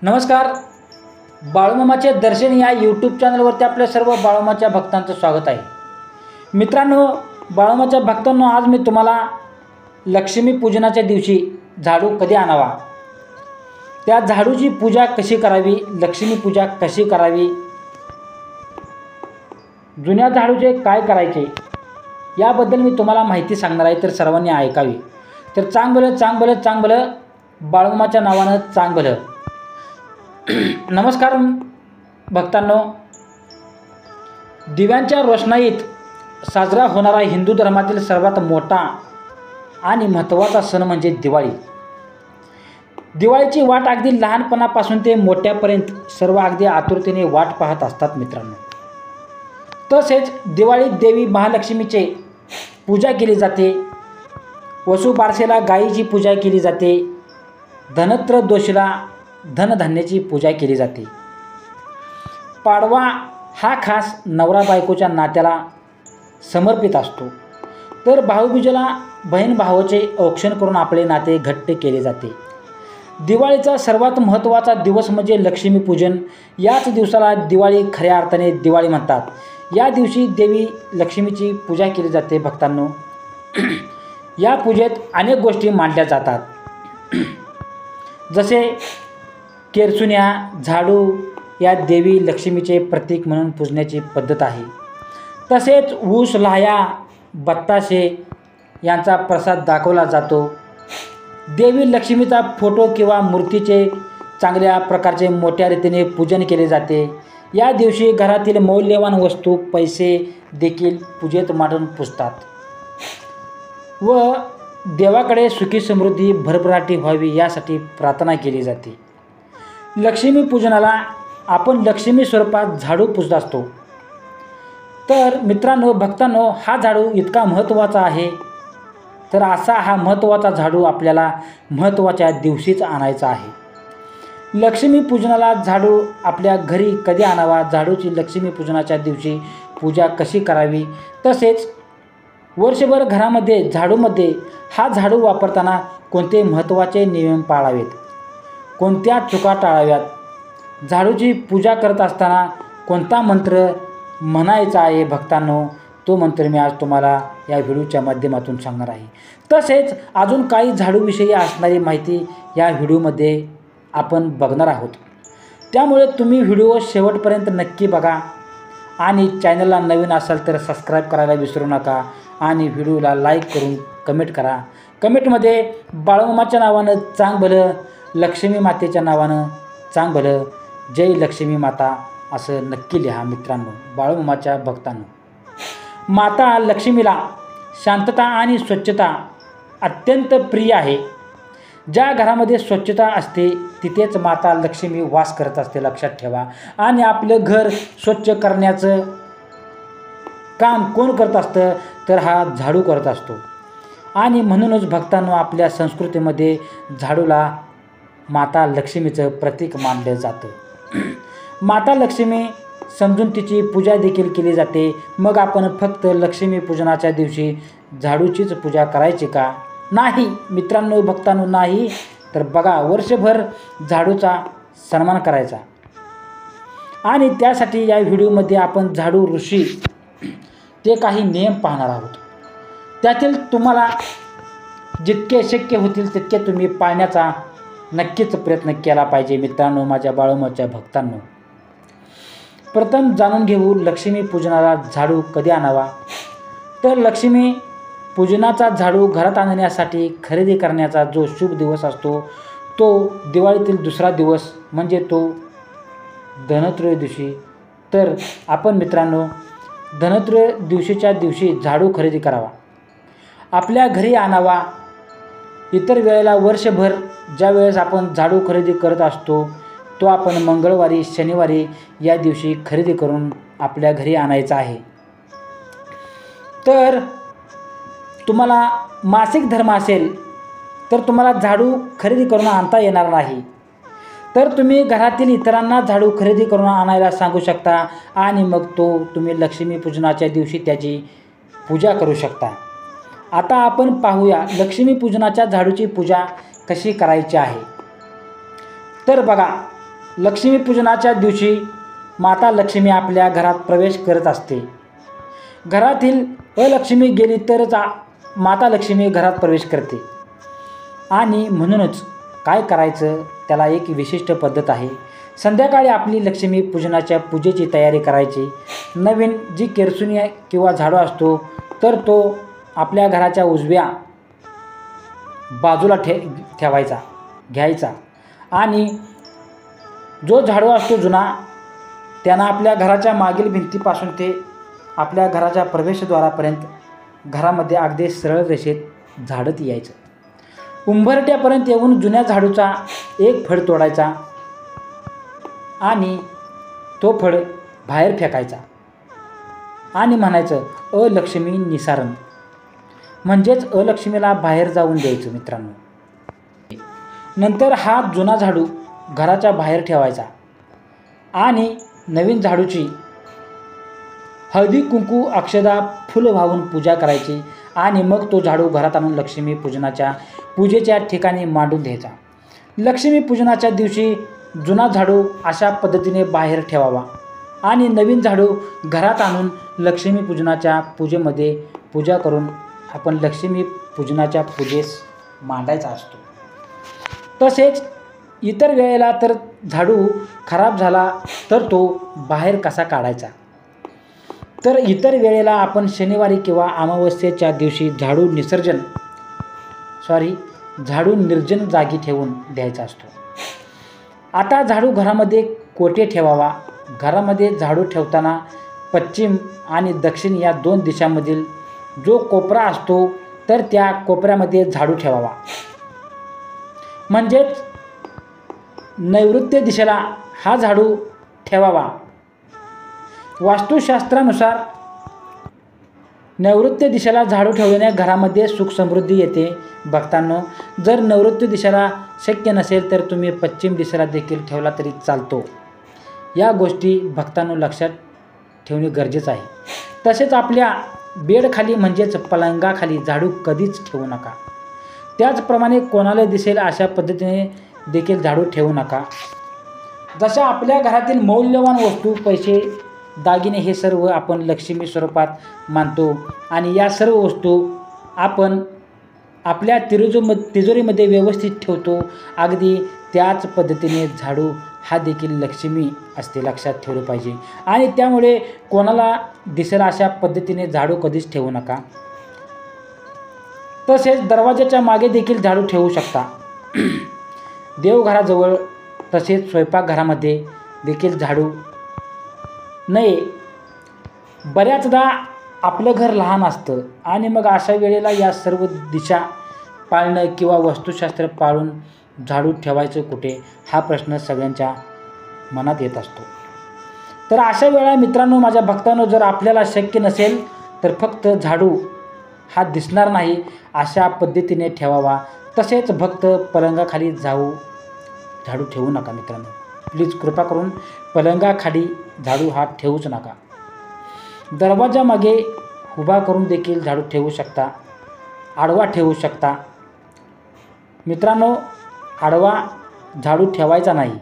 नमस्कार. बाळूमामाचे दर्शन या यूट्यूब चॅनलवरती आपल्या सर्व बाळूमाच्या भक्तांचं स्वागत आहे. मित्रांनो, बाळूमाच्या भक्तांनो, आज मी तुम्हाला लक्ष्मीपूजनाच्या दिवशी झाडू कधी आणावा, त्या झाडूची पूजा कशी करावी, लक्ष्मीपूजा कशी करावी, जुन्या झाडूचे काय करायचे याबद्दल मी तुम्हाला माहिती सांगणार आहे, तर सर्वांनी ऐकावी. तर चांग भलं बाळूमाच्या नावानं चांग भलं. नमस्कार भक्तांनो. दिव्यांच्या रोषणाईत साजरा होणारा हिंदू धर्मातील सर्वात मोठा आणि महत्त्वाचा सण म्हणजे दिवाळी. दिवाळीची वाट अगदी लहानपणापासून ते मोठ्यापर्यंत सर्व अगदी आतुरतेने वाट पाहत असतात मित्रांनो. तसेच दिवाळीत देवी महालक्ष्मीचे पूजा केली जाते, वसुबारसेला गायीची पूजा केली जाते, धनत्रयोदशीला धनधान्याची पूजा केली जाते. पाडवा हा खास नवरा बायकोच्या नात्याला समर्पित असतो, तर भाऊबीजेला बहीण भावाचे औक्षण करून आपले नाते घट्ट केले जाते. दिवाळीचा सर्वात महत्त्वाचा दिवस म्हणजे लक्ष्मीपूजन. याच दिवसाला दिवाळी खऱ्या अर्थाने दिवाळी म्हणतात. या दिवशी देवी लक्ष्मीची पूजा केली जाते भक्तांनो. या पूजेत अनेक गोष्टी मांडल्या जातात, जसे केरसुन्या, झाडू या देवी लक्ष्मीचे प्रतीक म्हणून पूजण्याची पद्धत आहे. तसेच ऊस, लाह्या, बत्ताशे यांचा प्रसाद दाखवला जातो. देवी लक्ष्मीचा फोटो किंवा मूर्तीचे चांगल्या प्रकारचे मोठ्या रीतीने पूजन केले जाते. या दिवशी घरातील मौल्यवान वस्तू, पैसे देखील पूजेत मांडून पूजतात व देवाकडे सुखी समृद्धी भरभराटी व्हावी यासाठी प्रार्थना केली जाते. लक्ष्मीपूजनाला आपण लक्ष्मी स्वरूपात झाडू पूजत असतो. तर मित्रांनो, भक्तांनो, हा झाडू इतका महत्त्वाचा आहे, तर असा हा महत्त्वाचा झाडू आपल्याला महत्त्वाच्या दिवशीच आणायचा आहे. लक्ष्मीपूजनाला झाडू आपल्या घरी कधी आणावा, झाडूची लक्ष्मीपूजनाच्या दिवशी पूजा कशी करावी, तसेच वर्षभर घरामध्ये झाडूमध्ये हा झाडू वापरताना कोणते महत्त्वाचे नियम पाळावेत, कोणत्या चुका टाळाव्यात, झाडूची पूजा करत असताना कोणता मंत्र म्हणायचा आहे भक्तांनो, तो मंत्र मी आज तुम्हाला या व्हिडिओच्या माध्यमातून सांगणार आहे. तसेच अजून काही झाडूविषयी असणारी माहिती या व्हिडिओमध्ये आपण बघणार आहोत. त्यामुळे तुम्ही व्हिडिओ शेवटपर्यंत नक्की बघा आणि चॅनलला नवीन असाल तर सबस्क्राईब करायला विसरू नका आणि व्हिडिओला लाईक करून कमेंट करा. कमेंटमध्ये बाळूमामाच्या नावानं चांग भलं, लक्ष्मी मातेच्या नावानं चांग भलं, जय लक्ष्मी माता असं नक्की लिहा मित्रांनो. बाळूमामाच्या भक्तांनो, माता लक्ष्मीला शांतता आणि स्वच्छता अत्यंत प्रिय आहे. ज्या घरामध्ये स्वच्छता असते तिथेच माता लक्ष्मी वास करत असते, लक्षात ठेवा. आणि आपलं घर स्वच्छ करण्याचं काम कोण करत असतं, तर हा झाडू करत असतो. आणि म्हणूनच भक्तांनो, आपल्या संस्कृतीमध्ये झाडूला माता लक्ष्मीचं प्रतीक मानलं जातं. माता लक्ष्मी समजून तिची पूजा देखील केली जाते. मग आपण फक्त लक्ष्मीपूजनाच्या दिवशी झाडूचीच पूजा करायची का? नाही मित्रांनो, भक्तांनो, नाही. तर बघा, वर्षभर झाडूचा सन्मान करायचा. आणि त्यासाठी या व्हिडिओमध्ये आपण झाडू ऋषी ते काही नियम पाहणार आहोत. त्यातील तुम्हाला जितके शक्य होतील तितके तुम्ही पाळण्याचा नक्कीच प्रयत्न केला पाहिजे मित्रांनो, माझ्या बाळूमाच्या भक्तांनो. प्रथम जाणून घेऊ लक्ष्मीपूजनाला झाडू कधी आणावा. तर लक्ष्मी पूजनाचा झाडू घरात आणण्यासाठी खरेदी करण्याचा जो शुभ दिवस असतो तो दिवाळीतील दुसरा दिवस म्हणजे तो धनत्रयोदशी. तर आपण मित्रांनो धनत्रयोदशीच्या दिवशी झाडू खरेदी करावा, आपल्या घरी आणावा. इतर वेळेला वर्षभर ज्या वेळेस आपण झाडू खरेदी करत असतो तो आपण मंगळवारी, शनिवारी या दिवशी खरेदी करून आपल्या घरी आणायचा आहे. तर तुम्हाला मासिक धर्म असेल तर तुम्हाला झाडू खरेदी करून आणता येणार नाही, तर तुम्ही घरातील इतरांना झाडू खरेदी करून आणायला सांगू शकता आणि मग तुम्ही लक्ष्मीपूजनाच्या दिवशी त्याची पूजा करू शकता. आता आपण पाहूया लक्ष्मीपूजनाच्या झाडूची पूजा कशी करायची आहे. तर बघा, लक्ष्मीपूजनाच्या दिवशी माता लक्ष्मी आपल्या घरात प्रवेश करत असते. घरातील अलक्ष्मी गेली तरच माता लक्ष्मी घरात प्रवेश करते. आणि म्हणूनच काय करायचं, त्याला एक विशिष्ट पद्धत आहे. संध्याकाळी आपली लक्ष्मी पूजनाच्या पूजेची तयारी करायची. नवीन जी केरसुणी किंवा झाडू असतो तर तो आपल्या घराच्या उजव्या बाजूला घ्यायचा आणि जो झाडू असतो जुना त्यानं आपल्या घराच्या मागील भिंतीपासून ते आपल्या घराच्या प्रवेशद्वारापर्यंत घरामध्ये अगदी सरळ रेषेत झाडत यायचं. उंबरट्यापर्यंत येऊन जुन्या झाडूचा एक फड तोडायचा आणि तो फड बाहेर फेकायचा आणि म्हणायचं अलक्ष्मी निसारण, म्हणजेच अलक्ष्मीला बाहेर जाऊन द्यायचं मित्रांनो. नंतर हा जुना झाडू घराच्या बाहेर ठेवायचा आणि नवीन झाडूची हळदी कुंकू अक्षदा फुलं वाहून पूजा करायची आणि मग तो झाडू घरात आणून लक्ष्मी पूजेच्या ठिकाणी मांडून द्यायचा. लक्ष्मी पूजनाच्या दिवशी जुना झाडू अशा पद्धतीने बाहेर ठेवावा आणि नवीन झाडू घरात आणून लक्ष्मी पूजनाच्या पूजेमध्ये पूजा करून आपण लक्ष्मी पूजनाच्या पूजेस मांडायचा असतो. तसेच इतर वेळेला तर झाडू खराब झाला तर तो बाहेर कसा काढायचा, तर इतर वेळेला आपण शनिवारी किंवा अमावस्येच्या दिवशी झाडू निर्जन जागी ठेवून द्यायचा असतो. आता झाडू घरामध्ये कोठे ठेवावा. घरामध्ये झाडू ठेवताना पश्चिम आणि दक्षिण या दोन दिशांमधील जो कोपरा असतो तर त्या कोपऱ्यामध्ये झाडू ठेवावा. म्हणजेच नैऋत्य दिशेला हा झाडू ठेवावा. वास्तुशास्त्रानुसार नैऋत्य दिशेला झाडू ठेवल्याने घरामध्ये सुख समृद्धी येते. भक्तांनो, जर नैऋत्य दिशेला शक्य नसेल तर तुम्ही पश्चिम दिशेला देखील ठेवला तरी चालतो. या गोष्टी भक्तांनो लक्षात ठेवणे गरजेचं आहे. तसेच आपल्या बेडखाली म्हणजेच पलंगाखाली झाडू कधीच ठेवू नका. त्याचप्रमाणे कोणाला दिसेल अशा पद्धतीने देखील झाडू ठेवू नका. जशा आपल्या घरातील मौल्यवान वस्तू, पैसे, दागिने हे सर्व आपण लक्ष्मी स्वरूपात मानतो आणि या सर्व वस्तू आपण आपल्या तिजोरीमध्ये व्यवस्थित ठेवतो. अगदी त्याच पद्धतीने झाडू हा देखील लक्ष्मी असते, लक्षात ठेवलं पाहिजे. आणि त्यामुळे कोणाला दिसेल अशा पद्धतीने झाडू कधीच ठेवू नका. तसेच दरवाजाच्या मागे देखील झाडू ठेवू शकता. देवघराजवळ तसेच स्वयंपाकघरामध्ये देखील झाडू नये. बऱ्याचदा आपलं घर लहान असतं आणि मग अशा वेळेला या सर्व दिशा पाळणं किंवा वास्तुशास्त्र पाळून झाडू ठेवायचं कुठे, हा प्रश्न सगळ्यांच्या मनात येत असतो. तर अशा वेळा मित्रांनो, माझ्या भक्तांनो, जर आपल्याला शक्य नसेल तर फक्त झाडू हा दिसणार नाही अशा पद्धतीने ठेवावा. तसेच फक्त पलंगाखाली झाडू ठेवू नका मित्रांनो. प्लीज कृपा करून पलंगाखाली झाडू हा ठेवूच नका. दरवाजामागे उभा करून देखील झाडू ठेवू शकता, आडवा ठेवू शकता. मित्रांनो, आडवा झाडू ठेवायचा नाही.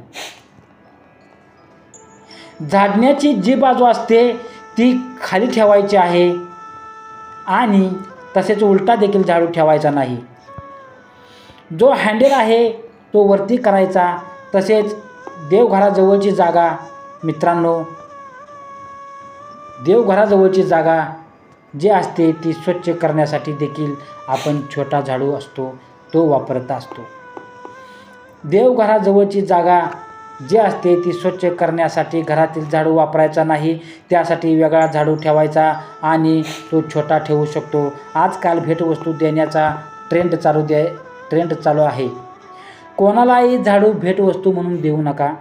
झाडण्याची जी बाजू असते ती खाली ठेवायची आहे आणि तसेच उलटा देखील झाडू ठेवायचा नाही. जो हँडल आहे तो वरती करायचा. तसेच देवघराजवळची जागा मित्रांनो, देवघराजवळची जागा जी असते ती स्वच्छ करण्यासाठी देखील आपण छोटा झाडू असतो तो वापरत असतो. देवघराजवळची जागा जी असते ती स्वच्छ करण्यासाठी घरातील झाडू वापरायचा नाही. त्यासाठी वेगळा झाडू ठेवायचा आणि तो छोटा ठेवू शकतो. आजकाल भेटवस्तू देण्याचा ट्रेंड चालू आहे. कोणालाही झाडू भेटवस्तू म्हणून देऊ नका.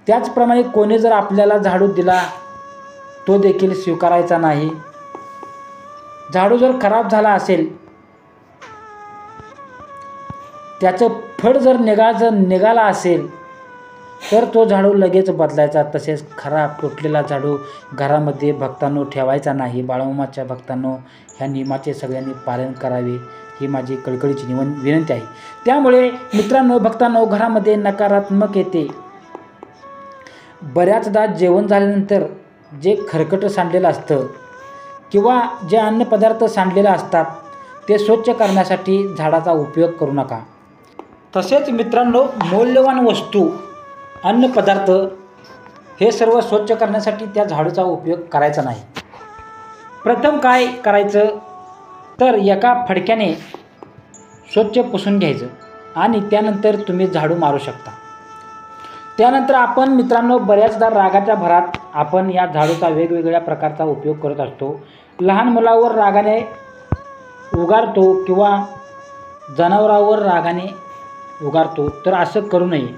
त्याचप्रमाणे कोणी जर आपल्याला झाडू दिला तो देखील स्वीकारायचा नाही. झाडू जर खराब झाला असेल, त्याचं फड जर निघाला असेल तर तो झाडू लगेच बदलायचा. तसेच खराब तुटलेला झाडू घरामध्ये भक्तांनो ठेवायचा नाही. बाळूमामाच्या भक्तांनो, ह्या नियमाचे सगळ्यांनी पालन करावे ही माझी कळकळीची विनंती आहे. त्यामुळे मित्रांनो, भक्तांनो, घरामध्ये नकारात्मक येते बऱ्याचदा जेवण झाल्यानंतर जे खरकटं सांडलेलं असतं किंवा जे अन्नपदार्थ सांडलेले असतात ते स्वच्छ करण्यासाठी झाडाचा उपयोग करू नका. तसेच मित्रांनो, मौल्यवान वस्तू, अन्नपदार्थ हे सर्व स्वच्छ करण्यासाठी त्या झाडूचा उपयोग करायचा नाही. प्रथम काय करायचं तर एका फडक्याने स्वच्छ पुसून घ्यायचं आणि त्यानंतर तुम्ही झाडू मारू शकता. त्यानंतर आपण मित्रांनो बऱ्याचदा रागाच्या भरात आपण या झाडूचा वेगवेगळ्या प्रकारचा उपयोग करत असतो. लहान मुलावर रागाने उगारतो किंवा जनावरावर रागाने उगारतो, तर असं करू नये.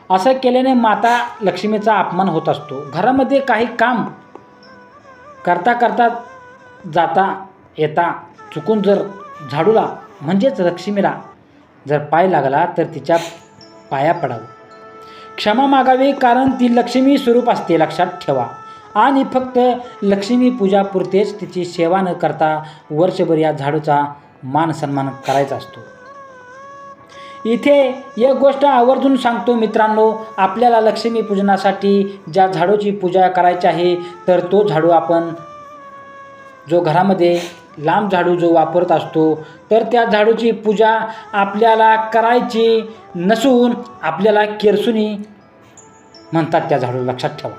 असं केल्याने माता लक्ष्मीचा अपमान होत असतो. घरामध्ये काही काम करता करता जाता येता चुकून जर झाडूला म्हणजेच लक्ष्मीला जर पाय लागला तर तिच्या पाया पडावं, क्षमा मागावी, कारण ती लक्ष्मी स्वरूप असते, लक्षात ठेवा. आणि फक्त लक्ष्मी पूजापुरतेच तिची सेवा न करता वर्षभर या झाडूचा मान सन्मान करायचा असतो. इथे एक गोष्ट आवर्जून सांगतो मित्रांनो, आपल्याला लक्ष्मी पूजनासाठी ज्या झाडूची पूजा करायची आहे तर तो झाडू आपण जो घरामध्ये लांब झाडू जो वापरत असतो तर त्या झाडूची पूजा आपल्याला करायची नसून आपल्याला केरसुनी म्हणतात त्या झाडू, लक्षात ठेवा.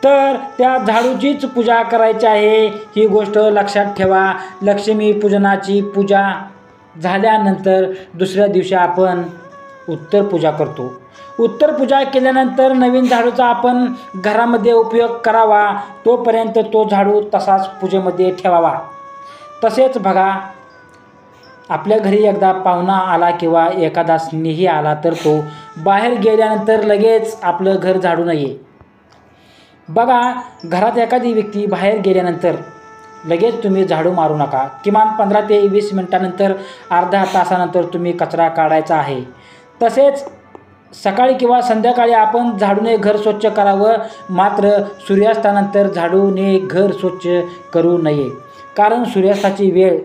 तर त्या झाडूचीच पूजा करायची आहे, ही गोष्ट लक्षात ठेवा. लक्ष्मी पूजनाची पूजा झाल्यानंतर दुसऱ्या दिवशी आपण उत्तर पूजा करतो. उत्तर पूजा केल्यानंतर नवीन झाडूचा आपण घरामध्ये उपयोग करावा. तोपर्यंत तो झाडू तसाच पूजेमध्ये ठेवावा. तसेच बघा, आपल्या घरी एकदा पाहुणा आला किंवा एखादा स्नेही आला तर तो बाहेर गेल्यानंतर लगेच आपलं घर झाडू नये. बघा, घरात एखादी व्यक्ती बाहेर गेल्यानंतर लगेच तुम्ही झाडू मारू नका. किमान 15 ते 20 मिनिटानंतर, अर्ध्या तासानंतर तुम्ही कचरा काढायचा आहे. तसेच सकाळी किंवा संध्याकाळी आपण झाडूने घर स्वच्छ करावं, मात्र सूर्यास्तानंतर झाडूने घर स्वच्छ करू नये, कारण सूर्यास्ताची वेळ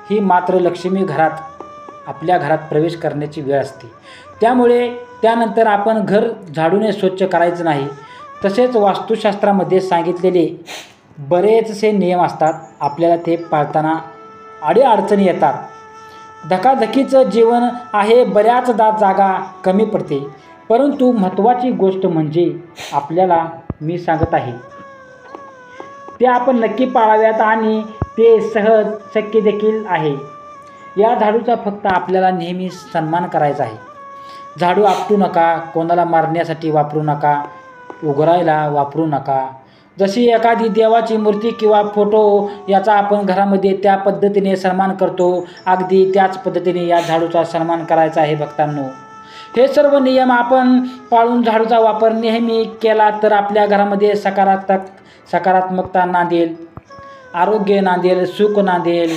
ही मात्र लक्ष्मी आपल्या घरात प्रवेश करण्याची वेळ असते. त्यामुळे त्यानंतर आपण घर झाडूने स्वच्छ करायचं नाही. तसेच वास्तुशास्त्रामध्ये सांगितलेले बरेचसे नियम असतात, आपल्याला ते पाळताना अडीअडचणी येतात. धकाधकीचं जीवन आहे, बऱ्याचदा जागा कमी पडते. परंतु महत्त्वाची गोष्ट म्हणजे आपल्याला मी सांगत आहे ते आपण नक्की पाळाव्यात आणि ते सहज शक्य देखील आहे. या झाडूचा फक्त आपल्याला नेहमी सन्मान करायचा आहे. झाडू आपटू नका, कोणाला मारण्यासाठी वापरू नका, उघडायला वापरू नका. जशी एखादी देवाची मूर्ती किंवा फोटो याचा आपण घरामध्ये त्या पद्धतीने सन्मान करतो, अगदी त्याच पद्धतीने या झाडूचा सन्मान करायचा आहे भक्तांनो. हे सर्व नियम आपण पाळून झाडूचा वापर नेहमी केला तर आपल्या घरामध्ये सकारात्मकता नांदेल, आरोग्य नांदेल, सुख नांदेल,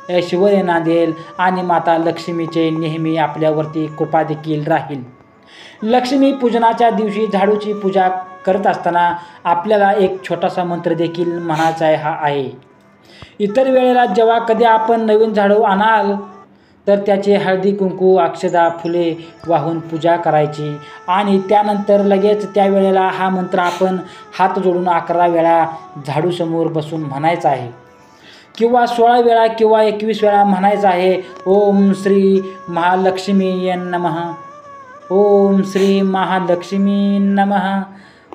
ऐश्वर्य नांदेल आणि माता लक्ष्मीचे नेहमी आपल्यावरती कृपा देखील राहील. लक्ष्मी पूजनाच्या दिवशी झाडूची पूजा करत असताना आपल्याला एक छोटासा मंत्र देखील म्हणायचा आहे. इतर वेळेला जेव्हा कधी आपण नवीन झाडू आणाल तर त्याचे हळदी कुंकू, अक्षदा, फुले वाहून पूजा करायची आणि त्यानंतर लगेच त्यावेळेला हा मंत्र आपण हात जोडून 11 वेळा झाडूसमोर बसून म्हणायचा आहे किंवा 16 वेळा किंवा 21 वेळा म्हणायचा आहे. ओम श्री महालक्ष्मी नमः, ओम श्री महालक्ष्मी नमः,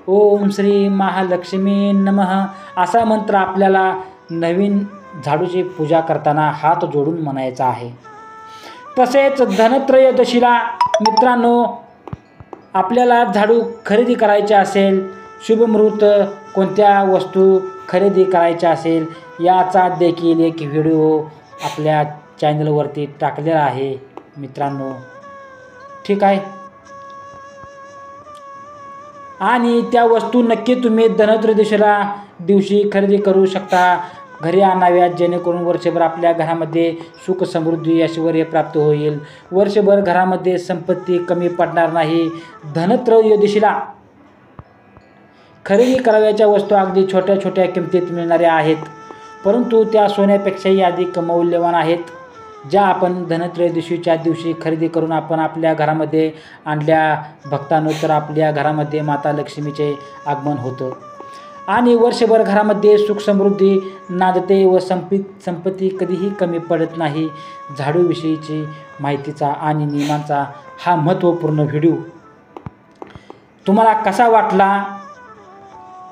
ओम श्री महालक्ष्मी नमः असा मंत्र आपल्याला नवीन झाडूची पूजा करताना हात जोडून म्हणायचा आहे. तसेच धनत्रयोदशीला मित्रांनो आपल्याला झाडू खरेदी करायचे असेल, शुभ मुहूर्त कोणत्या वस्तू खरेदी करायच्या असेल याचा देखील एक व्हिडिओ आपल्या चॅनलवरती टाकलेला आहे मित्रांनो, ठीक आहे. आणि त्या वस्तू नक्की तुम्ही धनत्रयोदशीला दिवशी खरेदी करू शकता, घरी आणाव्यात, जेणेकरून वर्षभर आपल्या घरामध्ये सुख समृद्धी ऐश्वर्य प्राप्त होईल. वर्षभर घरामध्ये संपत्ती कमी पडणार नाही. धनत्रयोदशीला खरेदी करावयाच्या वस्तू अगदी छोट्या छोट्या किमतीत मिळणाऱ्या आहेत, परंतु त्या सोन्यापेक्षाही अधिक मौल्यवान आहेत. ज्या आपण धनत्रयोदशीच्या दिवशी खरेदी करून आपण आपल्या घरामध्ये आणल्या भक्तांनो, तर आपल्या घरामध्ये माता लक्ष्मीचे आगमन होतं आणि वर्षभर घरामध्ये सुख समृद्धी नांदते व संपत्ती कधीही कमी पडत नाही. झाडूविषयीची माहितीचा आणि नियमांचा हा महत्त्वपूर्ण व्हिडिओ तुम्हाला कसा वाटला?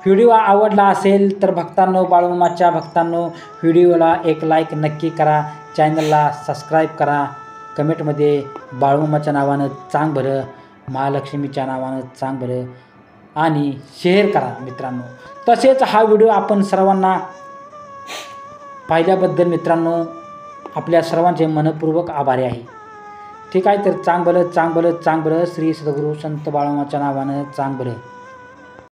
व्हिडिओ आवडला असेल तर भक्तांनो, बाळूमामाच्या भक्तांनो, व्हिडिओला एक लाईक नक्की करा, चॅनलला सबस्क्राईब करा, कमेंटमध्ये बाळूमामाच्या नावानं चांग भरं, महालक्ष्मीच्या नावानं चांग भरं आणि शेअर करा मित्रांनो. तसेच हा व्हिडिओ आपण सर्वांना पाहिल्याबद्दल मित्रांनो आपल्या सर्वांचे मनपूर्वक आभारी आहे. ठीक आहे, तर चांग भलं चांग भलं चांग भलं. श्री सद्गुरू संत बाळूमामाच्या नावानं चांग भलं.